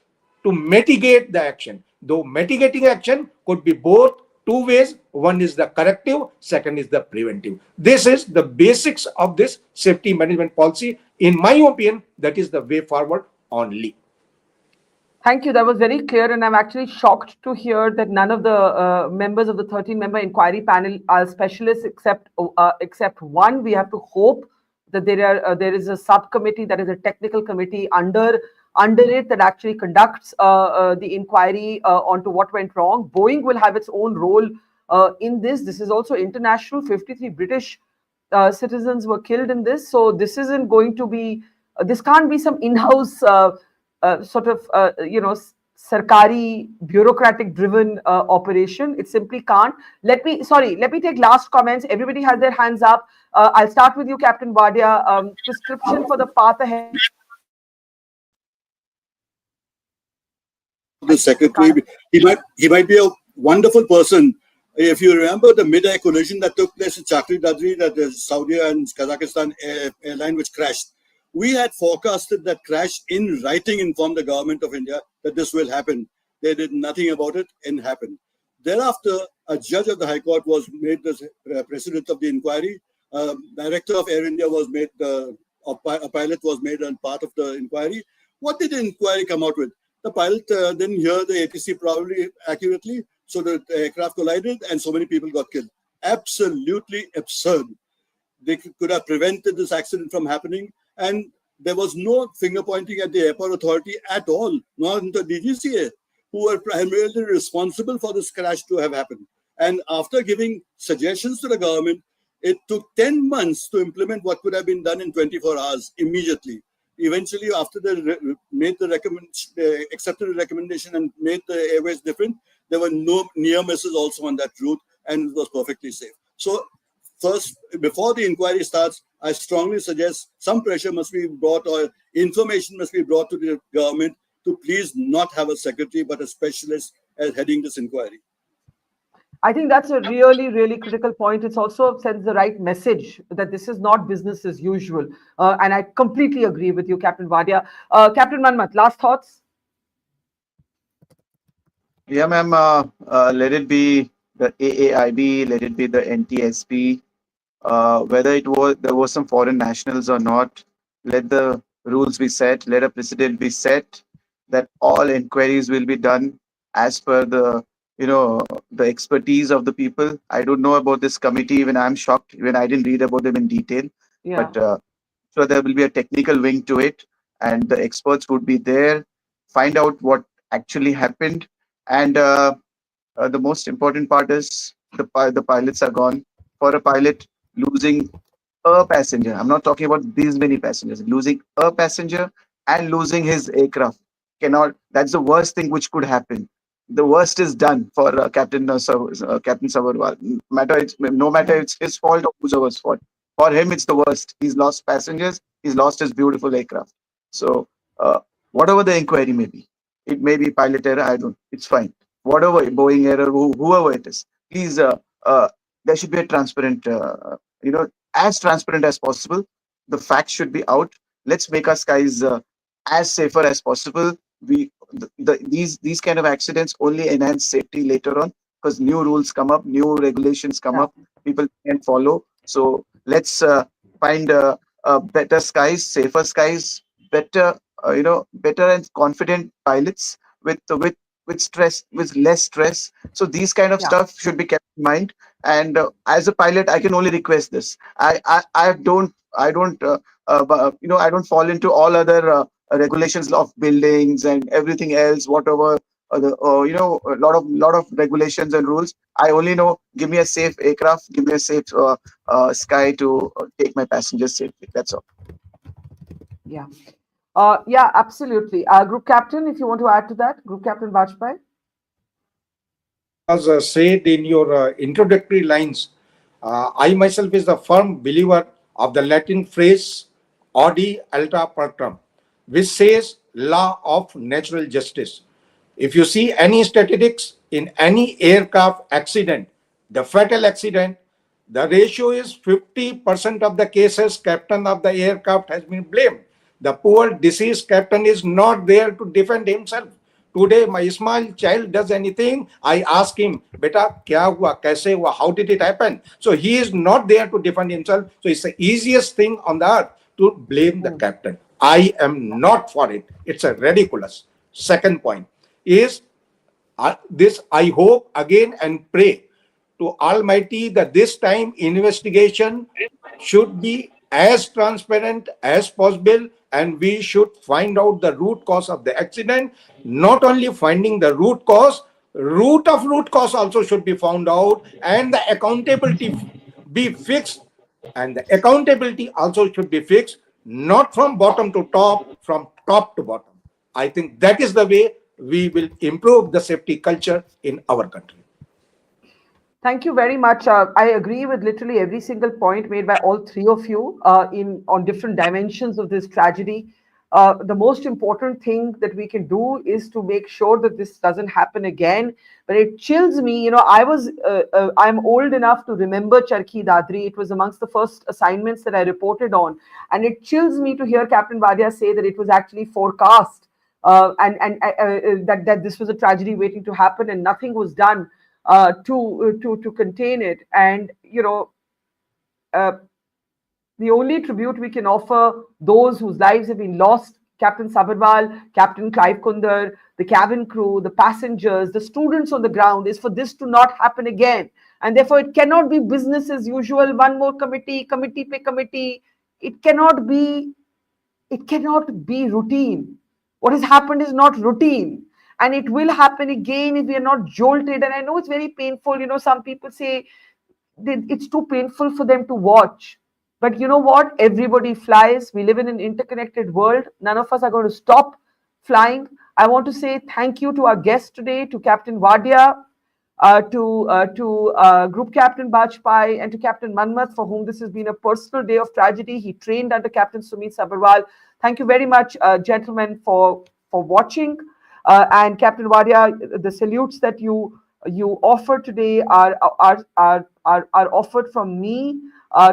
to mitigate the action. Though mitigating action could be both two ways. One is the corrective, second is the preventive. This is the basics of this safety management policy. In my opinion, that is the way forward only. Thank you. That was very clear, and I'm actually shocked to hear that none of the members of the 13-member inquiry panel are specialists, except one. We have to hope that there is a subcommittee, that is a technical committee under it, that actually conducts the inquiry onto what went wrong. Boeing will have its own role in this. This is also international. 53 British citizens were killed in this, so this isn't going to be. This can't be some in-house. Sort of, sarkari, bureaucratic driven operation. It simply can't. Let me take last comments. Everybody has their hands up. I'll start with you, Captain Wadia. Prescription for the path ahead. The secretary, he might be a wonderful person. If you remember the mid-air collision that took place in Chakri Dadri, that the Saudi and Kazakhstan airline which crashed, we had forecasted that crash in writing, informed the government of India that this will happen. They did nothing about it, and it happened. Thereafter, a judge of the High Court was made the president of the inquiry. Director of Air India was made, a pilot was made a part of the inquiry. What did the inquiry come out with? The pilot didn't hear the ATC probably accurately, so the aircraft collided and so many people got killed. Absolutely absurd. They could have prevented this accident from happening, and there was no finger pointing at the airport authority at all, not the DGCA, who were primarily responsible for this crash to have happened. And after giving suggestions to the government, it took 10 months to implement what could have been done in 24 hours immediately. Eventually, after they accepted the recommendation and made the airways different, there were no near misses also on that route, and it was perfectly safe. So first, before the inquiry starts, I strongly suggest some pressure must be brought, or information must be brought to the government to please not have a secretary, but a specialist as heading this inquiry. I think that's a really, really critical point. It also sends the right message that this is not business as usual. And I completely agree with you, Captain Wadia. Captain Manmat, last thoughts? Yeah, ma'am. Let it be the AAIB, let it be the NTSB, whether there was some foreign nationals or not. Let the rules be set. Let a precedent be set that all inquiries will be done as per the the expertise of the people. I don't know about this committee. Even I'm shocked. Even I didn't read about them in detail. Yeah. But so there will be a technical wing to it, and the experts would be there, find out what actually happened, and the most important part is the pilots are gone. For a pilot losing a passenger, I'm not talking about these many passengers, losing a passenger and losing his aircraft cannot. That's the worst thing which could happen. The worst is done for Captain Sabharwal. No matter it's his fault or whoever's fault. For him, it's the worst. He's lost passengers. He's lost his beautiful aircraft. So whatever the inquiry may be, it may be pilot error. I don't. It's fine. Whatever Boeing error, whoever it is, please. There should be a transparent. As transparent as possible. The facts should be out. Let's make our skies as safer as possible. These kind of accidents only enhance safety later on, because new rules come up, new regulations come up, people can follow. So let's find better skies, safer skies, better better and confident pilots with less stress. So these kind of stuff should be kept in mind. And as a pilot, I can only request this. I don't I don't fall into all other regulations of buildings and everything else, whatever a lot of regulations and rules. I only know, give me a safe aircraft, give me a safe sky to take my passengers safely. That's all. Yeah. Yeah, absolutely. Group Captain, if you want to add to that, Group Captain Vajpayee. was said in your introductory lines, I myself is a firm believer of the Latin phrase audi alta partem, which says law of natural justice. If you see any statistics in any aircraft accident, the fatal accident, the ratio is 50% of the cases captain of the aircraft has been blamed. The poor deceased captain is not there to defend himself. Today, my small child does anything, I ask him, beta, kya hua, kaise hua, how did it happen? So he is not there to defend himself. So it's the easiest thing on the earth to blame the captain. I am not for it. It's a ridiculous. Second point is this I hope again and pray to Almighty that this time investigation should be as transparent as possible, and we should find out the root cause of the accident. Not only finding the root cause, root of root cause also should be found out, and the accountability be fixed, and the accountability also should be fixed, not from bottom to top, from top to bottom. I think that is the way we will improve the safety culture in our country. Thank you very much. I agree with literally every single point made by all three of you in on different dimensions of this tragedy. The most important thing that we can do is to make sure that this doesn't happen again. But it chills me. I'm old enough to remember Charkhi Dadri. It was amongst the first assignments that I reported on, and it chills me to hear Captain Wadia say that it was actually forecast and that this was a tragedy waiting to happen, and nothing was done to contain it. And the only tribute we can offer those whose lives have been lost, Captain Sabharwal, Captain Clive Kundar, the cabin crew, the passengers, the students on the ground, is for this to not happen again. And therefore, it cannot be business as usual. One more committee pe committee. It cannot be routine. What has happened is not routine. And it will happen again if we are not jolted. And I know it's very painful. Some people say it's too painful for them to watch. But you know what? Everybody flies. We live in an interconnected world. None of us are going to stop flying. I want to say thank you to our guests today, to Captain Wadia, to Group Captain Bajpai, and to Captain Manmat, for whom this has been a personal day of tragedy. He trained under Captain Sumeet Sabharwal. Thank you very much, gentlemen, for watching. And Captain Wadia, the salutes that you offer today are offered from me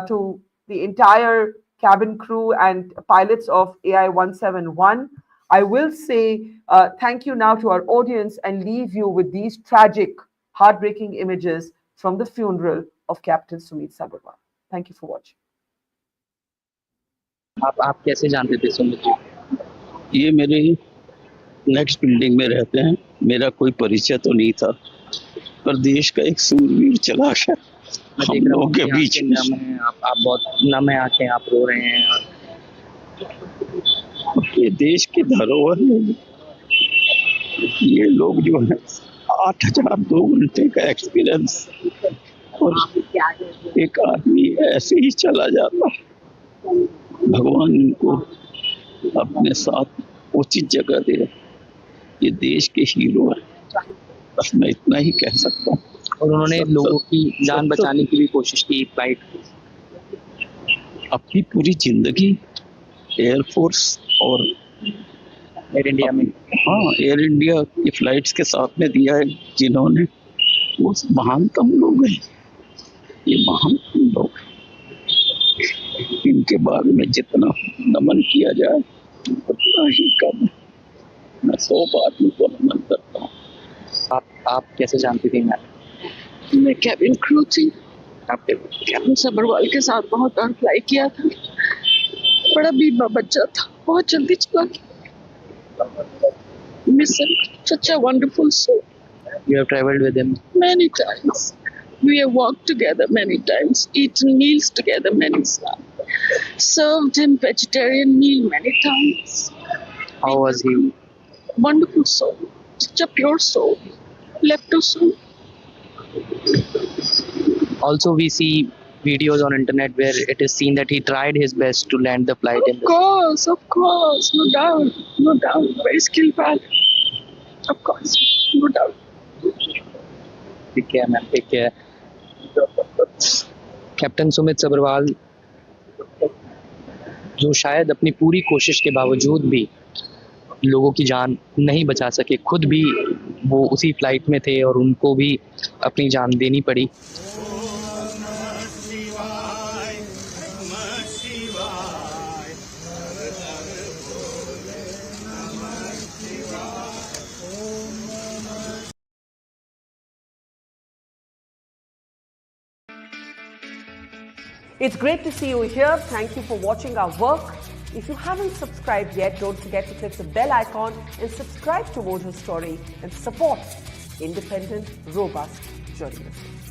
to the entire cabin crew and pilots of AI 171. I will say thank you now to our audience and leave you with these tragic, heartbreaking images from the funeral of Captain Sumeet Sabharwal. Thank you for watching. आप कैसे जानते थे सुमित जी? ये मेरे next building में रहते हैं। मेरा कोई परिचय तो नहीं था, पर देश का एक सूरवीर चला गया हम लोगों के बीच में। आप बहुत नम है, आंखें आप रो रहे हैं। ये देश की धरोहर है। ये लोग जो है 8,002 घंटे का एक्सपीरियंस, और एक आदमी ऐसे ही चला जाता। भगवान इनको अपने साथ उचित जगह दे। ये देश के हीरो है, बस मैं इतना ही कह सकता हूँ। और उन्होंने लोगों की जान बचाने की भी कोशिश की फ्लाइट। अपनी पूरी जिंदगी एयरफोर्स और एयर इंडिया में, हाँ, एयर इंडिया की फ्लाइट्स के साथ में दिया है, जिन्होंने वो महानतम लोग हैं। ये महानतम लोग, इनके बारे में जितना नमन किया जाए उतना ही कम है। मैं 100 आदमी को नमन करता हूँ। आप कैसे जानती थी? मैं कैबिन क्रू थी। कैप्टन सभरवाल के साथ बहुत बार फ्लाई किया था। बड़ा बीबा बच्चा था, बहुत जल्दी चला गया। Miss him, such a wonderful soul. You have traveled with him many times. We have walked together many times, eaten meals together many times, served him vegetarian meal many times. How was he? Wonderful soul, such a pure soul, left us soul. Also, we see videos on internet where it is seen that he tried his best to land the flight. Of course, no doubt. Very skilled pilot. Of course, no doubt. Take care, ma'am. Take care. Captain Sumit Sabharwal जो शायद अपनी पूरी कोशिश के बावजूद भी लोगों की जान नहीं बचा सके, खुद भी वो उसी फ्लाइट में थे और उनको भी अपनी जान देनी पड़ी। It's great to see you here. Thank you for watching our work. If you haven't subscribed yet, don't forget to click the bell icon and subscribe to Mojo Story and support independent, robust journalism.